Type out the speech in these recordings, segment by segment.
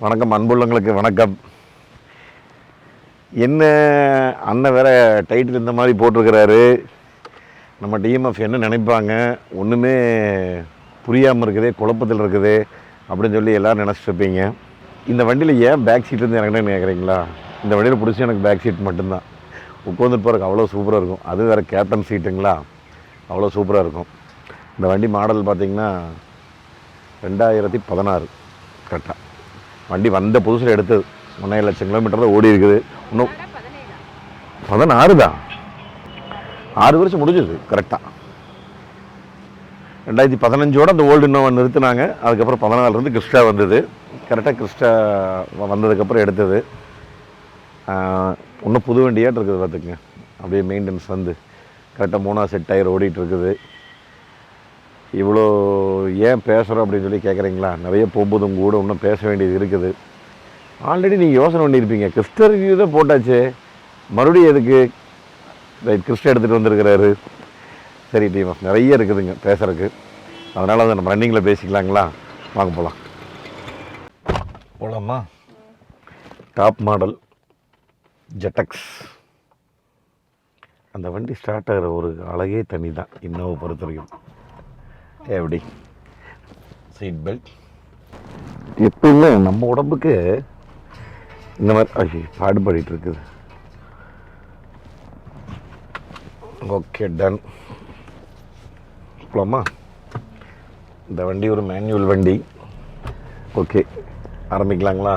வணக்கம் அன்புள்ளங்களுக்கு வணக்கம். என்ன அண்ணன் வேற டைட்டில் இந்த மாதிரி போட்டிருக்கிறாரு. நம்ம டிஎம்எஃப் என்ன நினைப்பாங்க, ஒன்றுமே புரியாமல் இருக்குது, குழப்பத்தில் இருக்குது அப்படின்னு சொல்லி எல்லோரும் நினச்சிட்டு இருப்பீங்க. இந்த வண்டியில் ஏன் பேக் சீட் வந்து எனக்கு கேட்குறீங்களா? இந்த வண்டியில் பிடிச்சி எனக்கு பேக் சீட் மட்டும்தான். உட்காந்துட்டு போகிறதுக்கு அவ்வளோ சூப்பராக இருக்கும். அது வேறு கேப்டன் சீட்டுங்களா, அவ்வளோ சூப்பராக இருக்கும். இந்த வண்டி மாடல் பார்த்திங்கன்னா 2016 கரெக்டாக. வண்டி வந்த புதுசில் எடுத்தது. 1.5 லட்சம் கிலோமீட்டர் தான் ஓடி இருக்குது. இன்னும் 16 தான், 6 வருஷம் முடிஞ்சது கரெக்டாக. 2015 அந்த ஓல்டு இன்னோவா நிறுத்தினாங்க. அதுக்கப்புறம் 14 கிறிஸ்டா வந்தது. கரெக்டாக கிறிஸ்டா வந்ததுக்கப்புறம் எடுத்தது. இன்னும் புது வண்டியாட்டு இருக்குது பார்த்துக்குங்க. அப்படியே மெயின்டெனன்ஸ் வந்து கரெக்டாக 3ஆவது செட் டயர் ஓடிட்டுருக்குது. இவ்வளோ ஏன் பேசுகிறோம் அப்படின்னு சொல்லி கேட்குறீங்களா? நிறைய போகும்போதும் கூட இன்னும் பேச வேண்டியது இருக்குது. ஆல்ரெடி நீங்கள் யோசனை பண்ணியிருப்பீங்க, கிறிஸ்ட ரிவ்யூ தான் போட்டாச்சு, மறுபடியும் எதுக்கு ரைட் கிறிஸ்ட எடுத்துகிட்டு வந்திருக்கிறாரு. சரி டிஎம்எஃப் நிறைய இருக்குதுங்க பேசுகிறதுக்கு. அதனால் அதை நம்ம ரன்னிங்கில் பேசிக்கலாங்களா? வாங்க போகலாம். போகலாமா? டாப் மாடல் ஜெட்டக்ஸ். அந்த வண்டி ஸ்டார்ட் ஆகிற ஒரு அழகே தனி தான் இன்னோவை பொறுத்த வரைக்கும். எப்படி சீட் பெல்ட் எப்பவுமே நம்ம உடம்புக்கு இந்த மாதிரி பாடுபடிட்டு இருக்குது. Okay done. போலாமா? இந்த வண்டி ஒரு மேனுவல் வண்டி. ஓகே ஆரம்பிக்கலாங்களா?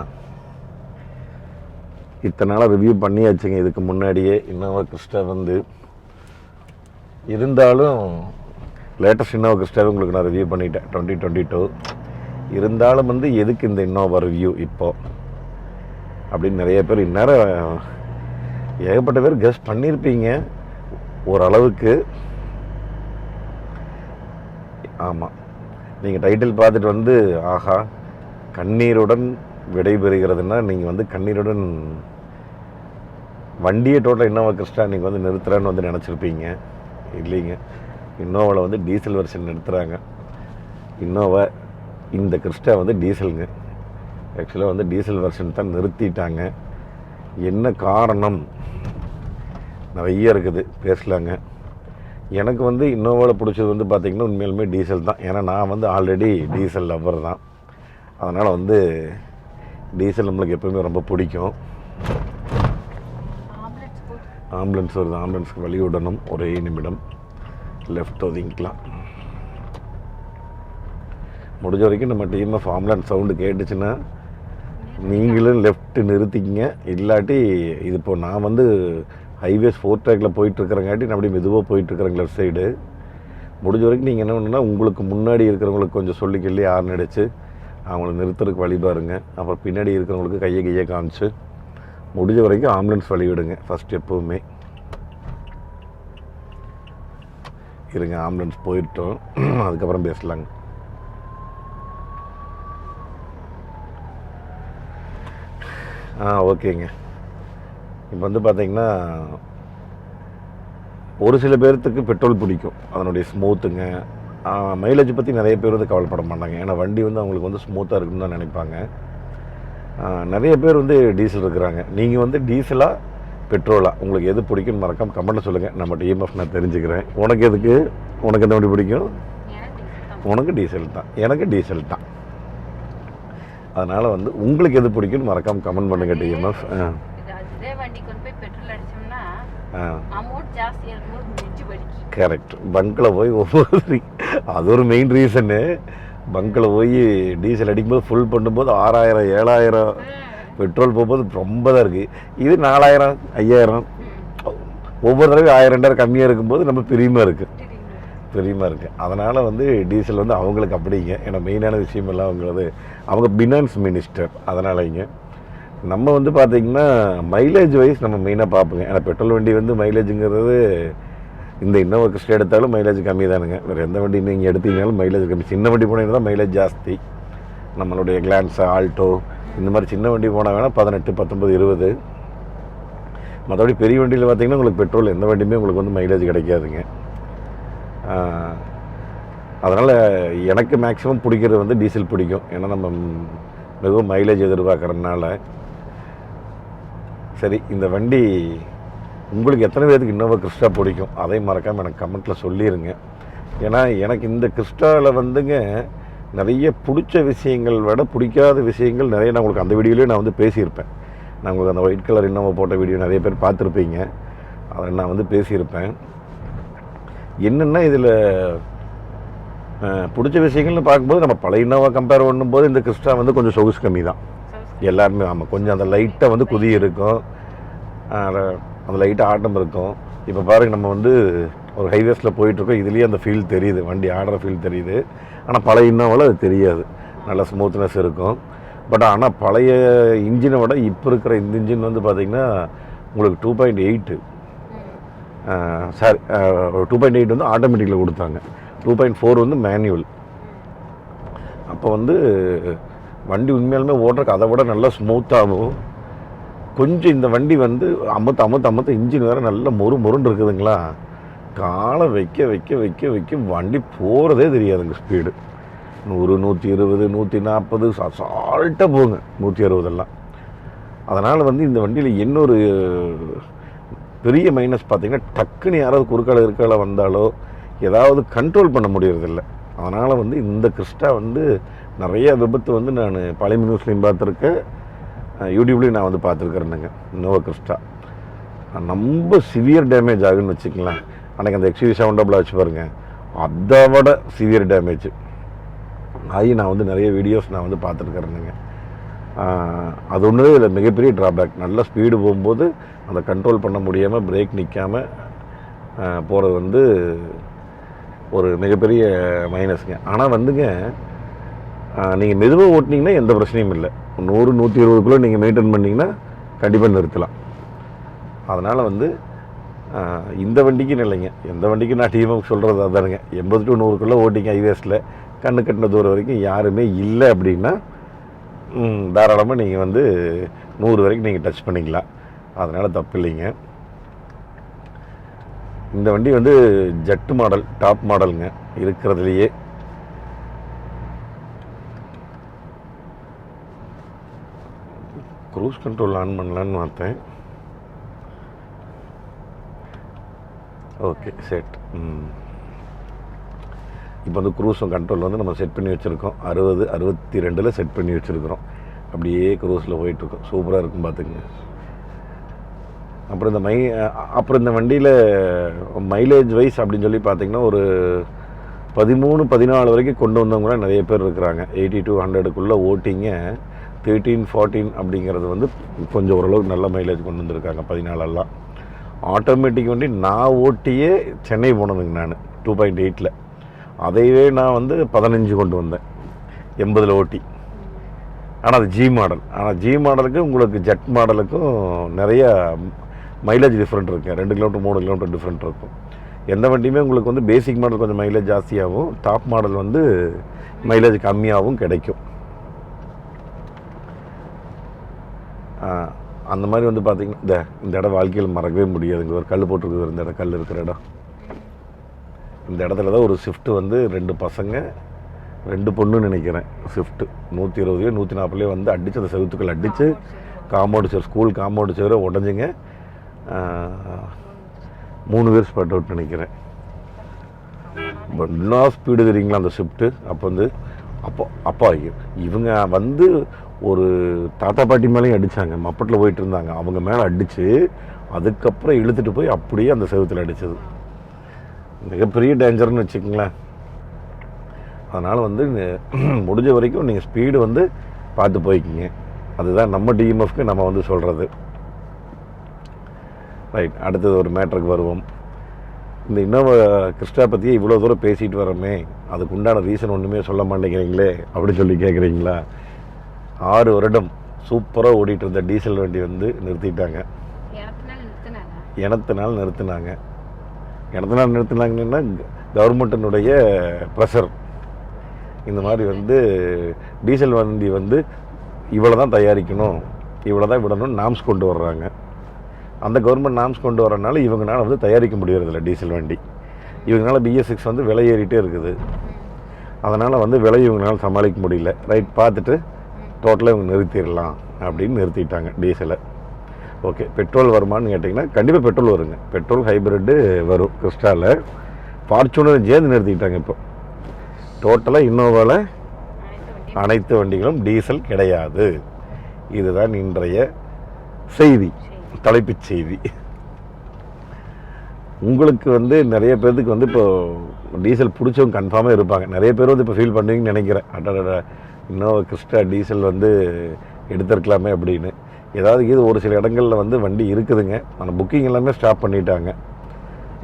இத்தனை நாளாக ரிவ்யூ பண்ணியாச்சுங்க இதுக்கு முன்னாடியே. இன்னோவா கிறிஸ்டா வந்து இருந்தாலும் லேட்டஸ்ட் இன்னோவா கிறிஸ்டாவே உங்களுக்கு நான் ரிவ்யூ பண்ணிட்டேன் 2022. இருந்தாலும் வந்து எதுக்கு இந்த இன்னோவா ரிவ்யூ இப்போ அப்படின்னு நிறைய பேர் இந்நேரம் ஏகப்பட்ட பேர் கெஸ் பண்ணியிருப்பீங்க ஓரளவுக்கு. ஆமாம், நீங்கள் டைட்டில் பார்த்துட்டு வந்து ஆஹா கண்ணீருடன் விடைபெறுகிறதுனா நீங்கள் வந்து கண்ணீருடன் வண்டியை டோட்டல் இன்னோவா கிறிஸ்டா நீங்கள் வந்து நிறுத்துறேன்னு வந்து நினச்சிருப்பீங்க. இல்லைங்க, இன்னோவாவில் வந்து டீசல் வெர்ஷன் நிறுத்துகிறாங்க. இன்னோவா இந்த கிறிஸ்டா வந்து டீசலுங்க. ஆக்சுவலாக வந்து டீசல் வெர்ஷன் தான் நிறுத்திட்டாங்க. என்ன காரணம் நிறைய இருக்குது, பேசலாங்க. எனக்கு வந்து இன்னோவாவில் பிடிச்சது வந்து பார்த்திங்கன்னா உண்மையிலுமே டீசல் தான். ஏன்னா நான் வந்து ஆல்ரெடி டீசல் லவ்வர் தான். அதனால் வந்து டீசல் நம்மளுக்கு எப்போவுமே ரொம்ப பிடிக்கும். ஆம்புலன்ஸ் வருது, ஆம்புலன்ஸ்க்கு வழி விடணும். ஒரே நிமிடம் லெஃப்ட் ஒதுங்கிக்கலாம். முடிஞ்ச வரைக்கும் நம்ம டிஎம்எஃப் ஆம்புலன்ஸ் சவுண்டு கேட்டுச்சுன்னா நீங்களும் லெஃப்ட் நிறுத்திக்கிங்க. இல்லாட்டி இது இப்போ நான் வந்து ஹைவேஸ் 4 ட்ராக்கில் போயிட்டுருக்கிறங்காட்டி நான் அப்படி மெதுவாக போயிட்டுருக்குறேங்க லெஃப்ட் சைடு. முடிஞ்ச வரைக்கும் நீங்கள் என்ன பண்ணுன்னா உங்களுக்கு முன்னாடி இருக்கிறவங்களுக்கு கொஞ்சம் சொல்லிக்கொள்ளி ஹார்ன் அடித்து அவங்கள நிறுத்துறதுக்கு வழி பாருங்க. அப்புறம் பின்னாடி இருக்கிறவங்களுக்கு கையை காமிச்சு முடிஞ்ச வரைக்கும் ஆம்புலன்ஸ் வழி விடுங்க ஃபஸ்ட் எப்போவுமே. இருங்க, ஆம்புலன்ஸ் போயிட்டோம், அதுக்கப்புறம் பேசலாங்க. ஓகேங்க. இப்போ வந்து பார்த்திங்கன்னா ஒரு சில பேர்த்துக்கு பெட்ரோல் பிடிக்கும், அதனுடைய ஸ்மூத்துங்க. மைலேஜ் பற்றி நிறைய பேர் வந்து கவலைப்பட மாட்டாங்க. ஏன்னா வண்டி வந்து அவங்களுக்கு வந்து ஸ்மூத்தாக இருக்குன்னு தான் நினைப்பாங்க. நிறைய பேர் வந்து டீசல் இருக்கிறாங்க. நீங்கள் வந்து டீசலா பெட்ரோலா உங்களுக்கு எது பிடிக்கும்னு மறக்காம கமெண்ட்டில் சொல்லுங்கள். நம்ம டிஎம்எஃப் நான் தெரிஞ்சுக்கிறேன். உனக்கு எதுக்கு, உனக்கு எந்த வண்டி பிடிக்கும்? உனக்கு டீசல் தான், எனக்கு டீசல் தான். அதனால் வந்து உங்களுக்கு எது பிடிக்கும்னு மறக்காம கமெண்ட் பண்ணுங்கள் டிஎம்எஃப். கரெக்ட். பங்கில் போய் ஒவ்வொரு அது ஒரு மெயின் ரீசனு. பங்கில் போய் டீசல் அடிக்கும்போது ஃபுல் பண்ணும்போது 6000 7000 பெட்ரோல் போகும்போது ரொம்ப தான் இருக்குது. இது 4000 5000 ஒவ்வொரு தடவை 1000 2000 கம்மியாக இருக்கும்போது நம்ம பிரியமாக இருக்குது. அதனால் வந்து டீசல் வந்து அவங்களுக்கு அப்படிங்க. ஏன்னா மெயினான விஷயம் எல்லாம் அவங்க பினான்ஸ் மினிஸ்டர். அதனால் இங்கே நம்ம வந்து பார்த்திங்கன்னா மைலேஜ் வைஸ் நம்ம மெயினாக பார்ப்போங்க. ஏன்னா பெட்ரோல் வண்டி வந்து மைலேஜுங்கிறது இந்த இன்னோவா கிறிஸ்டா எடுத்தாலும் மைலேஜ் கம்மி தானுங்க. வேறு எந்த வண்டி நீங்கள் எடுத்தீங்கனாலும் மைலேஜ் கம்மி. சின்ன வண்டி போனீங்கன்னா தான் மைலேஜ் ஜாஸ்தி. நம்மளுடைய கிளான்ஸ், ஆல்டோ இந்த மாதிரி சின்ன வண்டி போனால் வேணால் 18 19 20. மற்றபடி பெரிய வண்டியில் பார்த்திங்கன்னா உங்களுக்கு பெட்ரோல் எந்த வண்டியுமே உங்களுக்கு வந்து மைலேஜ் கிடைக்காதுங்க. அதனால் எனக்கு மேக்ஸிமம் பிடிக்கிறது வந்து டீசல் பிடிக்கும். ஏன்னா நம்ம மிகவும் மைலேஜ் எதிர்பார்க்குறதுனால. சரி, இந்த வண்டி உங்களுக்கு எத்தனை பேருக்கு இன்னோவா கிறிஸ்டா பிடிக்கும் அதையும் மறக்காமல் எனக்கு கமெண்ட்டில் சொல்லிடுங்க. ஏன்னா எனக்கு இந்த கிறிஸ்டாவில் வந்துங்க நிறைய பிடிச்ச விஷயங்கள் விட பிடிக்காத விஷயங்கள் நிறைய நான் உங்களுக்கு அந்த வீடியோலேயே நான் வந்து பேசியிருப்பேன். நான் உங்களுக்கு அந்த ஒயிட் கலர் இன்னோவா போட்ட வீடியோ நிறைய பேர் பார்த்துருப்பீங்க. அதை நான் வந்து பேசியிருப்பேன். என்னென்னா இதில் பிடிச்ச விஷயங்கள்னு பார்க்கும்போது நம்ம பழைய இன்னோவா கம்பேர் பண்ணும்போது இந்த கிறிஸ்டா வந்து கொஞ்சம் சொகுசு கம்மி தான் எல்லாருமே. ஆமாம், கொஞ்சம் அந்த லைட்டாக வந்து குதி இருக்கும், அந்த லைட்டாக ஆட்டம் இருக்கும். இப்போ பாருங்கள், நம்ம வந்து ஒரு ஹைவேஸில் போயிட்டுருக்கோம், இதுலேயே அந்த ஃபீல் தெரியுது, வண்டி ஆடுற ஃபீல் தெரியுது. ஆனால் பழைய இன்னோவாவில் அது தெரியாது, நல்ல ஸ்மூத்னஸ் இருக்கும். பட் ஆனால் பழைய இன்ஜினை விட இப்போ இருக்கிற இந்த இன்ஜின் வந்து பார்த்திங்கன்னா உங்களுக்கு 2.8 சாரி 2.8 வந்து ஆட்டோமேட்டிக்கில் கொடுத்தாங்க, 2.4 வந்து மேனுவல். அப்போ வந்து வண்டி உண்மையாலுமே ஓட்டுறக்கு அதை விட நல்லா ஸ்மூத்தாகவும் கொஞ்சம் இந்த வண்டி வந்து அமத்த இன்ஜின் வேறு நல்லா மொறுன்னு இருக்குதுங்களா. காலை வைக்க வைக்க வைக்க வைக்க வண்டி போகிறதே தெரியாதுங்க. ஸ்பீடு 100, 120, 140 சால்ட்டாக போகுங்க, 160 அதனால் வந்து இந்த வண்டியில் இன்னொரு பெரிய மைனஸ் பார்த்திங்கன்னா டக்குன்னு யாராவது குறுக்கால இருக்கால வந்தாலோ ஏதாவது கண்ட்ரோல் பண்ண முடியறதில்ல. அதனால் வந்து இந்த கிறிஸ்டா வந்து நிறைய விபத்து வந்து நான் பழைய நியூஸ்லையும் பார்த்துருக்கேன், யூடியூப்லேயும் நான் வந்து பார்த்துருக்குறேனுங்க. இன்னோவா கிறிஸ்டா ரொம்ப சிவியர் டேமேஜ் ஆகுன்னு வச்சுக்கலாம். அன்றைக்கி அந்த XUV 700 வச்சு பாருங்கள், அதை விட சிவியர் டேமேஜ் ஆகி நான் வந்து நிறைய வீடியோஸ் நான் வந்து பார்த்துருக்குறேனுங்க. அது ஒன்று இதில் மிகப்பெரிய ட்ராபேக். நல்ல ஸ்பீடு போகும்போது அந்த கண்ட்ரோல் பண்ண முடியாமல் பிரேக் நிற்காமல் போகிறது வந்து ஒரு மிகப்பெரிய மைனஸுங்க. ஆனால் வந்துங்க நீங்கள் மெதுவாக ஓட்டினீங்கன்னா எந்த பிரச்சனையும் இல்லை, 100, 120 நீங்கள் மெயின்டைன் பண்ணிங்கன்னா கண்டிப்பாக நிறுத்தலாம். அதனால் வந்து இந்த வண்டிக்குன்னு இல்லைங்க, எந்த வண்டிக்கு நான் டீமுக்கு சொல்கிறது அதானுங்க, 80 to 100 ஓட்டிங்க ஹைவேஸில், கண்ணு கட்டின தூரம் வரைக்கும் யாருமே இல்லை அப்படின்னா தாராளமாக நீங்கள் வந்து 100 வரைக்கும் நீங்கள் டச் பண்ணிக்கலாம், அதனால் தப்பு இல்லைங்க. இந்த வண்டி வந்து ஜெட் மாடல், டாப் மாடலுங்க இருக்கிறதுலையே. க்ரூஸ் கண்ட்ரோல் ஆன் பண்ணலான்னு பார்த்தேன். Okay, set. இப்போ வந்து க்ரூஸும் கண்ட்ரோல் வந்து நம்ம செட் பண்ணி வச்சுருக்கோம், 60, 62 செட் பண்ணி வச்சுருக்குறோம். அப்படியே க்ரூஸில் போயிட்டுருக்கோம், சூப்பராக இருக்கும் பார்த்துக்குங்க. அப்புறம் இந்த வண்டியில் மைலேஜ் வைஸ் அப்படின்னு சொல்லி பார்த்திங்கன்னா ஒரு 13, 14 வரைக்கும் கொண்டு வந்தவங்க கூட நிறைய பேர் இருக்கிறாங்க. 80 to 100 ஓட்டிங்க 13, 14 அப்படிங்கிறது வந்து கொஞ்சம் ஓரளவுக்கு நல்ல மைலேஜ் கொண்டு வந்திருக்காங்க. 14 ஆட்டோமேட்டிக் வண்டி நான் ஓட்டியே சென்னை போனதுங்க நான் 2.8, அதையே நான் வந்து 15 கொண்டு வந்தேன் 80 ஓட்டி. ஆனால் அது ஜி மாடல். ஆனால் ஜி மாடலுக்கு உங்களுக்கு ஜெட் மாடலுக்கும் நிறைய மைலேஜ் டிஃப்ரெண்ட் இருக்குது, 2 கிலோமீட்டர் 3 கிலோமீட்டர் டிஃப்ரெண்ட் இருக்கும். எந்த வண்டியுமே உங்களுக்கு வந்து பேசிக் மாடல் கொஞ்சம் மைலேஜ் ஜாஸ்தியாகவும் டாப் மாடல் வந்து மைலேஜ் கம்மியாகவும் கிடைக்கும். அந்த மாதிரி வந்து பார்த்திங்கன்னா இந்த இடம் வாழ்க்கையில் மறக்கவே முடியாதுங்க. ஒரு கல் போட்டிருக்குது, இந்த இடம் கல் இருக்கிற இடம். இந்த இடத்துல தான் ஒரு ஷிஃப்ட்டு வந்து 2 பசங்க 2 பொண்ணுன்னு நினைக்கிறேன், ஷிஃப்ட்டு 120, 140 வந்து அடித்து அந்த செவத்துக்கள் அடித்து காம்பவுண்டு சேர், ஸ்கூல் காம்பவுண்டு சேரை உடஞ்சிங்க. 3 பேர் ஸ்பாட் அவுட் நினைக்கிறேன். என்ன ஸ்பீடு தெரியுங்களா அந்த ஷிஃப்ட்டு. அப்போ இவங்க வந்து ஒரு தாத்தா பாட்டி மேலேயும் அடித்தாங்க, மப்பட்டில் போயிட்டு இருந்தாங்க, அவங்க மேலே அடித்து அதுக்கப்புறம் இழுத்துட்டு போய் அப்படியே அந்த செவத்தில் அடித்தது. மிகப்பெரிய டேஞ்சர்னு வச்சுக்கோங்களேன். அதனால் வந்து முடிஞ்ச வரைக்கும் நீங்கள் ஸ்பீடு வந்து பார்த்து போய்க்கிங்க. அதுதான் நம்ம டிஎம்எஃப்க்கு நம்ம வந்து சொல்கிறது. ரைட், அடுத்தது ஒரு மேட்ருக்கு வருவோம். இந்த இன்னோவா கிறிஸ்டா பற்றியே இவ்வளோ தூரம் பேசிட்டு வரோமே, அதுக்கு உண்டான ரீசன் ஒன்றுமே சொல்ல மாட்டேங்கிறீங்களே அப்படின்னு சொல்லி கேட்குறீங்களா? 6 வருடம் சூப்பராக ஓடிட்டு இருந்த டீசல் வண்டி வந்து நிறுத்திட்டாங்க. இனத்தினால் நிறுத்தினாங்கன்னா கவர்மெண்ட்டினுடைய ப்ரெஷர். இந்த மாதிரி வந்து டீசல் வண்டி வந்து இவ்வளோ தான் தயாரிக்கணும், இவ்வளோ தான் விடணும்னு நாம்ஸ் கொண்டு வர்றாங்க. அந்த கவர்மெண்ட் நாம்ஸ் கொண்டு வரனால இவங்களால வந்து தயாரிக்க முடியறதில்ல டீசல் வண்டி. இவங்களால BS6 வந்து விலை ஏறிட்டே இருக்குது. அதனால் வந்து விலை இவங்களால சமாளிக்க முடியல. ரைட், பார்த்துட்டு டோட்டலாக இவங்க நிறுத்திடலாம் அப்படின்னு நிறுத்திட்டாங்க டீசலை. ஓகே, பெட்ரோல் வருமானு கேட்டிங்கன்னா கண்டிப்பாக பெட்ரோல் வருங்க. பெட்ரோல் ஹைப்ரிட்டு வரும் கிறிஸ்டாவில். ஃபார்ச்சூனர் சேர்ந்து நிறுத்திட்டாங்க. இப்போ டோட்டலாக இன்னோவாவில் அனைத்து வண்டிகளும் டீசல் கிடையாது. இதுதான் இன்றைய செய்தி, தலைப்புச் செய்தி. உங்களுக்கு வந்து நிறைய பேர்த்துக்கு வந்து இப்போ டீசல் பிடிச்சவங்க கன்ஃபார்மாக இருப்பாங்க. நிறைய பேர் வந்து இப்போ ஃபீல் பண்ணுவீங்கன்னு நினைக்கிறேன். அட இன்னோவா கிறிஸ்டா டீசல் வந்து எடுத்துருக்கலாமே அப்படின்னு. ஏதாவது இது ஒரு சில இடங்களில் வந்து வண்டி இருக்குதுங்க, ஆனால் புக்கிங் எல்லாமே ஸ்டாப் பண்ணிட்டாங்க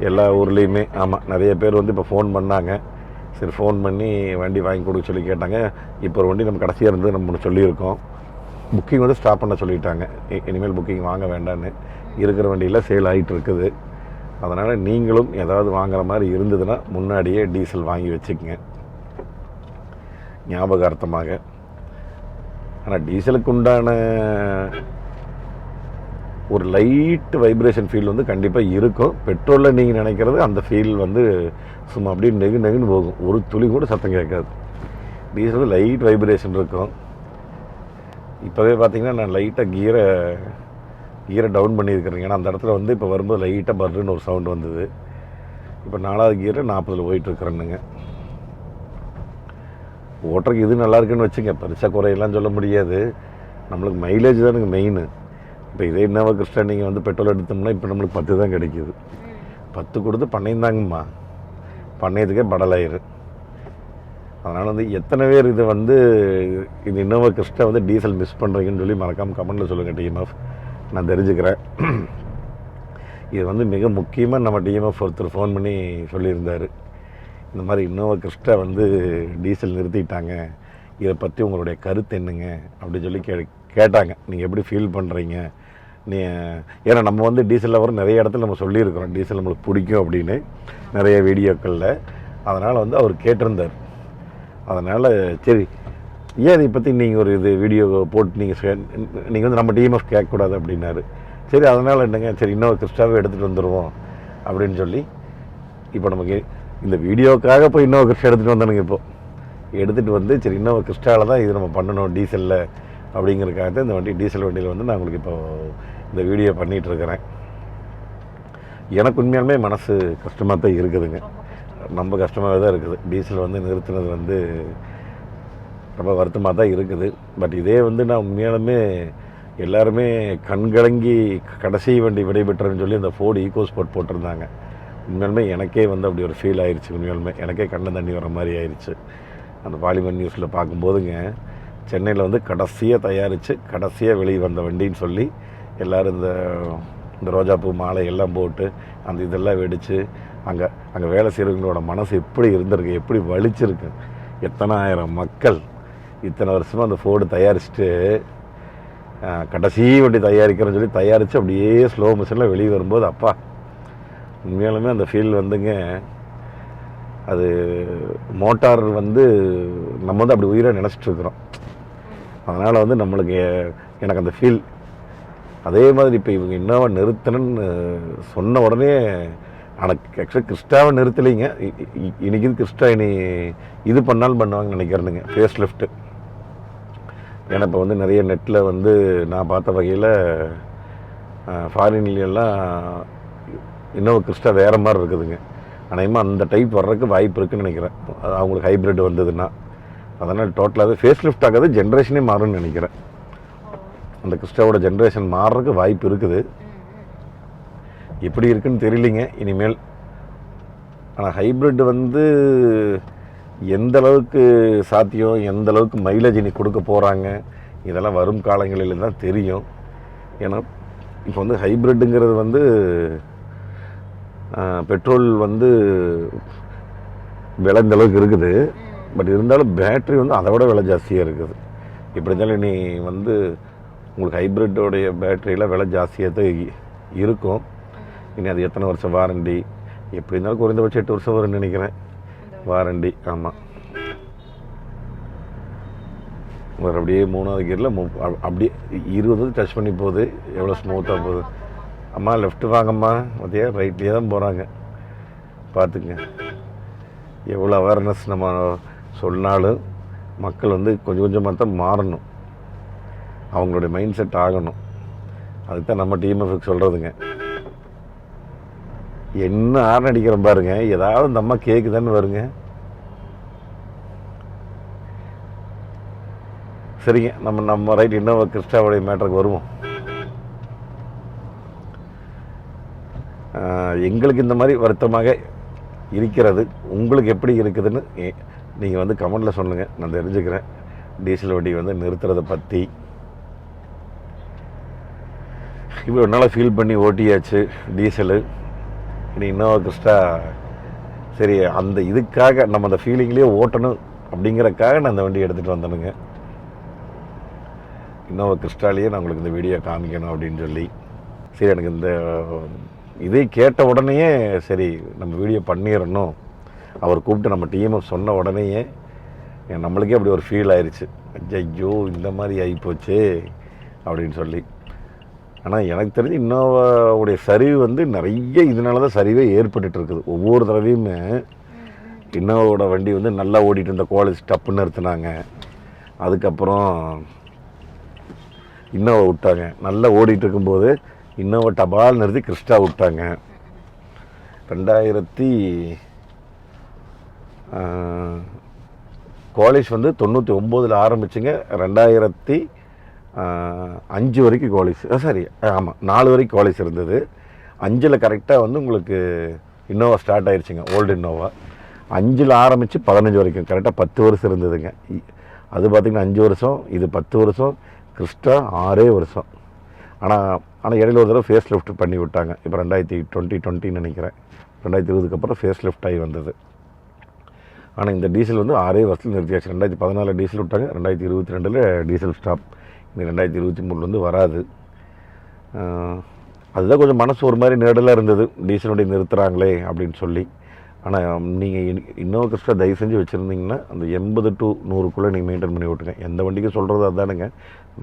எல்லா ஊர்லேயுமே. ஆமாம், நிறைய பேர் வந்து இப்போ ஃபோன் பண்ணாங்க. சரி, ஃபோன் பண்ணி வண்டி வாங்கி கொடுக்க சொல்லி கேட்டாங்க. இப்போ ஒரு வண்டி நம்ம கடைசியாக இருந்து நம்ம சொல்லியிருக்கோம், புக்கிங் வந்து ஸ்டாப் பண்ண சொல்லிட்டாங்க. இனிமேல் புக்கிங் வாங்க வேண்டான்னு. இருக்கிற வண்டியில் சேல் ஆகிட்டு இருக்குது. அதனால் நீங்களும் ஏதாவது வாங்குற மாதிரி இருந்ததுன்னா முன்னாடியே டீசல் வாங்கி வச்சுக்கோங்க ஞாபகார்த்தமாக. ஆனால் டீசலுக்கு உண்டான ஒரு லைட் வைப்ரேஷன் ஃபீல் வந்து கண்டிப்பாக இருக்கும். பெட்ரோலில் நீங்கள் நினைக்கிறது அந்த ஃபீல் வந்து சும்மா அப்படியே நெகுன்னு போகும், ஒரு துளி கூட சத்தம் கேட்காது. டீசல் லைட் வைப்ரேஷன் இருக்கும். இப்போவே பார்த்தீங்கன்னா நான் லைட்டாக கியரை டவுன் பண்ணியிருக்கிறேங்க. ஏன்னா அந்த இடத்துல வந்து இப்போ வரும்போது லைட்டாக பர்ன்னு ஒரு சவுண்டு வந்தது. இப்போ 4வது கியரை 40 போயிட்டுருக்குறேன்னுங்க. ஓட்டுறதுக்கு இது நல்லா இருக்குன்னு வச்சுங்க, பெருசாக குறையெல்லாம் சொல்ல முடியாது. நம்மளுக்கு மைலேஜ் தானுங்க மெயின். இப்போ இதே இன்னோவா கிறிஸ்டா நீங்கள் வந்து பெட்ரோல் எடுத்தோம்னா இப்போ நம்மளுக்கு 10 தான் கிடைக்கிது. 10 கொடுத்து பண்ணையும் தாங்கம்மா, பண்ணையத்துக்கே படலாயிரு. அதனால் வந்து எத்தனை பேர் இது வந்து இது இன்னோவா கிறிஸ்டா வந்து டீசல் மிஸ் பண்ணுறீங்கன்னு சொல்லி மறக்காமல் கமெண்ட்டில் சொல்லுங்கள் டிஎம்எஃப், நான் தெரிஞ்சுக்கிறேன். இது வந்து மிக முக்கியமாக நம்ம டிஎம்எஃப் ஒருத்தர் ஃபோன் பண்ணி சொல்லியிருந்தார், இந்த மாதிரி இன்னோவா கிறிஸ்டா வந்து டீசல் நிறுத்திட்டாங்க, இதை பற்றி உங்களுடைய கருத்து என்னங்க அப்படின்னு சொல்லி கேட்டாங்க. நீங்கள் எப்படி ஃபீல் பண்ணுறீங்க? ஏன்னா நம்ம வந்து டீசலில் வர நிறைய இடத்துல நம்ம சொல்லியிருக்கிறோம் டீசல் நம்மளுக்கு பிடிக்கும் அப்படின்னு நிறைய வீடியோக்களில். அதனால் வந்து அவர் கேட்டிருந்தார். அதனால் சரி, ஏன் இதை பற்றி நீங்கள் ஒரு இது வீடியோ போட்டு நீங்கள் வந்து நம்ம டிஎம்எஃப் கேட்கக்கூடாது அப்படின்னாரு. சரி, அதனால் என்னங்க, சரி இன்னோவா கிறிஸ்டாவே எடுத்துகிட்டு வந்துடுவோம் அப்படின்னு சொல்லி இப்போ நமக்கு இந்த வீடியோக்காக போய் இன்னோவா கிறிஸ்டா எடுத்துகிட்டு வந்தானுங்க. இப்போது எடுத்துகிட்டு வந்து சரி இன்னோவா கிறிஸ்டாவில் தான் இது நம்ம பண்ணணும் டீசலில் அப்படிங்கிறதுக்காக தான் இந்த வண்டி டீசல் வண்டியில் வந்து நான் உங்களுக்கு இப்போது இந்த வீடியோ பண்ணிகிட்ருக்கிறேன். எனக்கு உண்மையாலுமே மனசு கஷ்டமாக தான் இருக்குதுங்க, ரொம்ப கஷ்டமாகவே தான் இருக்குது. டீசல் வந்து நிறுத்தினது வந்து ரொம்ப வருத்தமாக தான் இருக்குது. பட் இதே வந்து நான் உண்மையாலுமே எல்லாருமே கண்கலங்கி கடைசி வண்டி விடைபெற்றன்னு சொல்லி அந்த ஃபோர்டு ஈகோஸ்போர்ட் போட்டிருந்தாங்க. உண்மையாலுமே எனக்கே வந்து அப்படி ஒரு ஃபீல் ஆயிடுச்சு. உண்மையாலுமே எனக்கே கண்ணு தண்ணி வர மாதிரி ஆயிடுச்சு அந்த பாலிமர் நியூஸில் பார்க்கும்போதுங்க. சென்னையில் வந்து கடைசியாக தயாரித்து கடைசியாக வெளியே வந்த வண்டின்னு சொல்லி எல்லோரும் இந்த ரோஜாப்பூ மாலை எல்லாம் போட்டு அந்த இதெல்லாம் வெடித்து அங்கே வேலை செய்கிறவங்களோட மனசு எப்படி இருந்திருக்கு, எப்படி வலிச்சிருக்கு. எத்தனை ஆயிரம் மக்கள் இத்தனை வருஷமாக அந்த ஃபோர்டு தயாரிச்சுட்டு கடைசி வண்டி தயாரிக்கிறேன்னு சொல்லி தயாரித்து அப்படியே ஸ்லோ மிஷனில் வெளியே வரும்போது அப்பா உண்மையாலுமே அந்த ஃபீல் வந்துங்க. அது மோட்டார் வந்து நம்ம வந்து அப்படி உயிரை நினச்சிட்ருக்குறோம். அதனால் வந்து நம்மளுக்கு எனக்கு அந்த ஃபீல் அதே மாதிரி இப்போ இவங்க இன்னோவா நிறுத்தணுன்னு சொன்ன உடனே ஆனால் ஆக்சுவலாக கிறிஸ்டாவை நிறுத்தலைங்க. இன்றைக்கி இது கிறிஸ்டா இனி இது பண்ணாலும் பண்ணுவாங்கன்னு நினைக்கிறேனுங்க, ஃபேஸ் லிஃப்ட்டு. ஏன்னா இப்போ வந்து நிறைய நெட்டில் வந்து நான் பார்த்த வகையில் ஃபாரின்லாம் இன்னோவா கிறிஸ்டா வேறு மாதிரி இருக்குதுங்க. அநேகமாக அந்த டைப் வர்றதுக்கு வாய்ப்பு இருக்குதுன்னு நினைக்கிறேன், அவங்களுக்கு ஹைப்ரிட் வந்ததுன்னா. அதனால் டோட்டலாகவே ஃபேஸ் லிஃப்ட் ஆகாது, ஜென்ரேஷனே மாறும்னு நினைக்கிறேன். அந்த கிறிஸ்டாவோட ஜென்ரேஷன் மாறுறதுக்கு வாய்ப்பு இருக்குது. எப்படி இருக்குன்னு தெரியலிங்க இனிமேல். ஆனால் ஹைப்ரிட் வந்து எந்த அளவுக்கு சாத்தியம், எந்த அளவுக்கு மைலேஜ் இனி கொடுக்க போகிறாங்க, இதெல்லாம் வரும் காலங்களில் தான் தெரியும். ஏன்னா இப்போ வந்து ஹைப்ரிட்டுங்கிறது வந்து பெட்ரோல் வந்து விலை இந்த அளவுக்கு இருக்குது. பட் இருந்தாலும் பேட்ரி வந்து அதை விட விலை ஜாஸ்தியாக இருக்குது. இப்படி இருந்தாலும் இனி வந்து உங்களுக்கு ஹைப்ரிட்டோடைய பேட்டரியில் விலை ஜாஸ்தியாக தான் இருக்கும். இனி அது எத்தனை வருஷம் வாரண்டி, எப்படி இருந்தாலும் குறைந்தபட்சம் 8 வருஷம் வரும்னு நினைக்கிறேன் வாரண்டி. ஆமாம், ஒரு அப்படியே 3வது கியரில் அப்படியே 20 டச் பண்ணி போகுது. எவ்வளோ ஸ்மூத்தாக போகுது. அம்மா லெஃப்ட்டு வாங்கம்மா, மதியா ரைட்லேயே தான் போகிறாங்க. பார்த்துக்குங்க எவ்வளோ அவேர்னஸ் நம்ம சொன்னாலும் மக்கள் வந்து கொஞ்சம் கொஞ்சமாக தான் மாறணும். அவங்களுடைய மைண்ட் செட் ஆகணும். அதுக்கு தான் நம்ம டிஎம்எஃப்க்கு சொல்கிறதுங்க. என்ன ஆர்ன் அடிக்கிறோம் பாருங்க, ஏதாவது இந்த அம்மா கேட்குதான்னு வருங்க. சரிங்க, நம்ம ரைட் இன்னோவா கிறிஸ்டாவுடைய மேட்டருக்கு வருவோம். எங்களுக்கு இந்த மாதிரி வருத்தமாக இருக்கிறது. உங்களுக்கு எப்படி இருக்குதுன்னு நீங்கள் வந்து கமெண்டில் சொல்லுங்கள், நான் தெரிஞ்சுக்கிறேன். டீசல் வண்டி வந்து நிறுத்துறதை பற்றி இவ்வளோ நாளாக ஃபீல் பண்ணி ஓட்டியாச்சு டீசலு. இனி இன்னோவா கிறிஸ்டா சரி, அந்த இதுக்காக நம்ம அந்த ஃபீலிங்லேயே ஓட்டணும் அப்படிங்கிறக்காக நான் அந்த வண்டி எடுத்துகிட்டு வந்தேனுங்க. இன்னோவா கிறிஸ்டாலேயே நான் உங்களுக்கு இந்த வீடியோ காமிக்கணும் அப்படின்னு சொல்லி. சரி, எனக்கு இந்த இதை கேட்ட உடனேயே சரி நம்ம வீடியோ பண்ணிடணும். அவர் கூப்பிட்டு நம்ம டிஎம்எஃப் சொன்ன உடனேயே நம்மளுக்கே அப்படி ஒரு ஃபீல் ஆயிடுச்சு. ஐயோ இந்த மாதிரி ஆகிப்போச்சு அப்படின்னு சொல்லி. ஆனால் எனக்கு தெரிஞ்சு இன்னோவாவுடைய சரிவு வந்து நிறைய இதனால தான் சரிவே ஏற்பட்டுட்டு இருக்குது. ஒவ்வொரு தடவையுமே இன்னோவாவோட வண்டி வந்து நல்லா ஓடிட்டு இருந்த குவாலிட்டி டப்புன்னு நிறுத்தினாங்க. அதுக்கப்புறம் இன்னோவா விட்டாங்க. நல்லா ஓடிட்டு இருக்கும்போது இன்னோவா டபால் நிறுத்தி கிறிஸ்டா விட்டாங்க. 2000 காலேஜ் வந்து 99 ஆரம்பிச்சுங்க. 2005 வரைக்கும் காலேஜ், சரி ஆமாம் 4 வரைக்கும் காலேஜ் இருந்தது. 5 கரெக்டாக வந்து உங்களுக்கு இன்னோவா ஸ்டார்ட் ஆயிடுச்சுங்க, ஓல்டு இன்னோவா. 5 ஆரம்பித்து 15 வரைக்கும் கரெக்டாக 10 வருஷம் இருந்ததுங்க. அது பார்த்திங்கன்னா 5 வருஷம், இது 10 வருஷம், கிறிஸ்டா 6 வருஷம். ஆனால் இடையில ஒரு தடவை ஃபேஸ் லிஃப்ட் பண்ணி விட்டாங்க. இப்போ 2020 நினைக்கிறேன், 2020க்கு அப்புறம் ஃபேஸ் லிஃப்ட் ஆகி வந்தது. ஆனால் இந்த டீசல் வந்து 6 வருஷத்தில் நிறுத்தியாச்சு. 2014 டீசல் விட்டாங்க, 2022 டீசல் ஸ்டாப். இன்னும் 2023 வராது. அதுதான் கொஞ்சம் மனசு ஒரு மாதிரி நேடலாக இருந்தது, டீசல் வண்டி நிறுத்துகிறாங்களே அப்படின்னு சொல்லி. ஆனால் நீங்கள் இன்னோவா கிறிஸ்டா தயவு செஞ்சு வச்சுருந்தீங்கன்னா அந்த 80 to 100க்குள்ளே நீங்கள் மெயின்டைன் பண்ணி விட்டுங்க. எந்த வண்டிக்கும் சொல்கிறது அதுதானுங்க.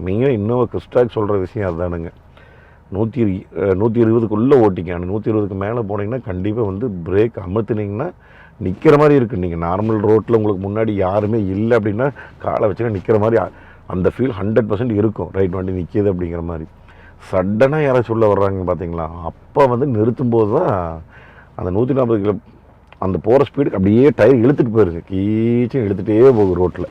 நீங்கள் இன்னோவா கிறிஸ்டாக்கு சொல்கிற விஷயம் அதுதானுங்க. 120க்குள்ளே ஓட்டிங்க. ஆனால் 120க்கு மேலே போனீங்கன்னா கண்டிப்பாக வந்து பிரேக் அமுத்துனீங்கன்னா நிற்கிற மாதிரி இருக்குது. நீங்கள் நார்மல் ரோட்டில் உங்களுக்கு முன்னாடி யாருமே இல்லை அப்படின்னா காலை வச்சுன்னா நிற்கிற மாதிரி அந்த ஃபீல் 100% இருக்கும். ரைட், வண்டி நிற்கிது அப்படிங்கிற மாதிரி. சடனாக யாராச்சும் உள்ளே வர்றாங்க பார்த்தீங்களா, அப்போ வந்து நிறுத்தும்போது தான் அந்த 140 கிலோ அந்த போகிற ஸ்பீடுக்கு அப்படியே டயர் இழுத்துட்டு போயிருங்க, கீச்சும் இழுத்துகிட்டே போகும் ரோட்டில்.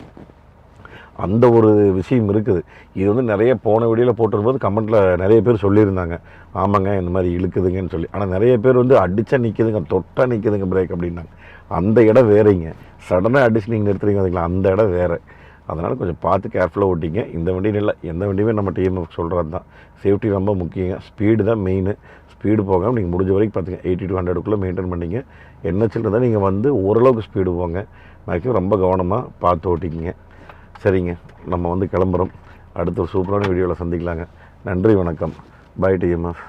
அந்த ஒரு விஷயம் இருக்குது. இது வந்து நிறைய போன வீடியோவில் போட்டிருக்கும்போது கமெண்ட்டில் நிறைய பேர் சொல்லியிருந்தாங்க, ஆமாங்க இந்த மாதிரி இழுக்குதுங்கன்னு சொல்லி. ஆனால் நிறைய பேர் வந்து அடித்தா நிற்கிதுங்க, தொட்டா நிற்கிதுங்க பிரேக் அப்படின்னாங்க. அந்த இடம் வேறேங்க. சடனாக அடிச்சு நீங்கள் நிறுத்துறீங்க பார்த்தீங்களா, அந்த இடம் வேறு. அதனால் கொஞ்சம் பார்த்து கேர்ஃபுல்லாக ஓட்டிங்க. இந்த வண்டின்னு இல்லை, எந்த வண்டியுமே நம்ம டிஎம்எஃப் சொல்கிறது தான். சேஃப்டி ரொம்ப முக்கியங்க. ஸ்பீடு தான் மெயின். ஸ்பீடு போகாமல் நீங்கள் முடிஞ்ச வரைக்கும் பார்த்துங்க 80 to 100க்குள்ளே மெயின்டைன் பண்ணிங்க. என்ஹெச்சில் இருந்தால் நீங்கள் வந்து ஓரளவுக்கு ஸ்பீடு போங்க. மேக்ஸிமம் ரொம்ப கவனமாக பார்த்து ஓட்டிக்கிங்க. சரிங்க, நம்ம வந்து கிளம்புறோம். அடுத்த ஒரு சூப்பரான வீடியோவில் சந்திக்கலாங்க. நன்றி, வணக்கம். Bye TMF.